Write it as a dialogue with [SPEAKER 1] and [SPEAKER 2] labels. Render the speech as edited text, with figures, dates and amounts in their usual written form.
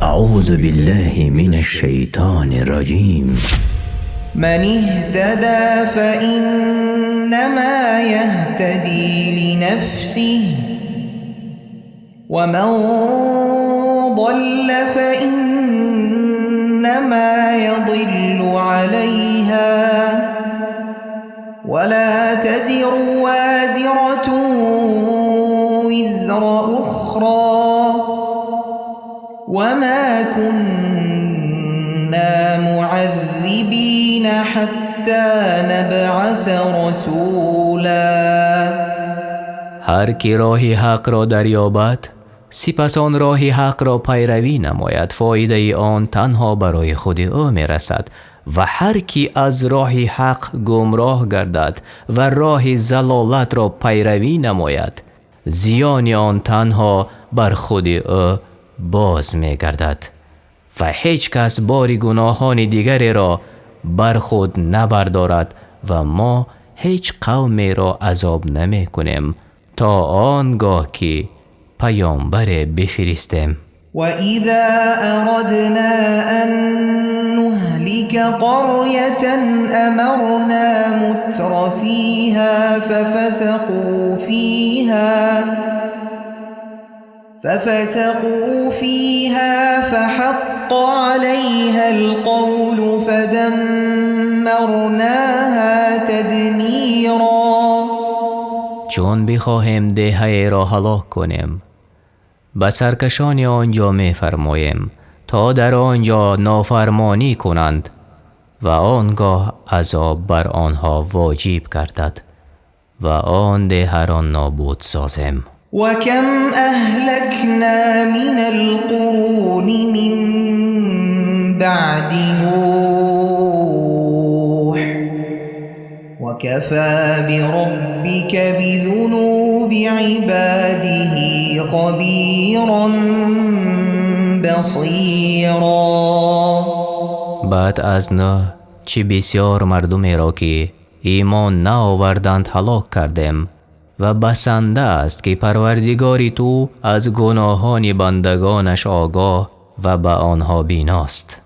[SPEAKER 1] أعوذ بالله من الشيطان الرجيم.
[SPEAKER 2] من اهتدى فإنما يهتدي لنفسه ومن ضل فإنما يضل عليها ولا تزر وازرة وزر أخرى وما كنا معذبين حتى نبعث رسولا.
[SPEAKER 3] هر کی راه حق را دریابد سپس آن راه حق را پیروی نماید، فایده آن تنها برای خود او می رسد و هر کی از راه حق گمراه گردد و راه ضلالت را پیروی نماید، زیان آن تنها بر خود او باز می گردد و هیچ کس بار گناهان دیگری را بر خود نبردارد و ما هیچ قومی را عذاب نمی کنیم تا آنگاه که پیامبر بفرستیم.
[SPEAKER 2] وَإِذَا أَرَدْنَا أَن نُّهْلِكَ قَرْيَةً أَمَرْنَا مُتْرَ فِيهَا فَفَسَقُوا فِيهَا فَحَقَّ عَلَيْهَا الْقَوْلُ فَدَمَّرْنَاهَا تَدْمِيرًا.
[SPEAKER 3] چون بخواهیم دهه را هلاک کنیم به سرکشان آنجا می فرماییم تا در آنجا نافرمانی کنند و آنگاه عذاب بر آنها واجب گردد و آن دهه را نابود سازیم.
[SPEAKER 2] وَكَمْ أَهْلَكْنَا مِنَ الْقُرُونِ مِنْ بَعْدِ نُوحٍ وَكَفَى بِرَبِّكَ بِذُنُوبِ عِبَادِهِ خَبِيرًا بَصِيرًا.
[SPEAKER 3] بعد از نوح چه بسیار مردمی را که ایمان نآوردند هلاک کردیم و بسنده است که پروردگاری تو از گناهان بندگانش آگاه و به آنها بیناست.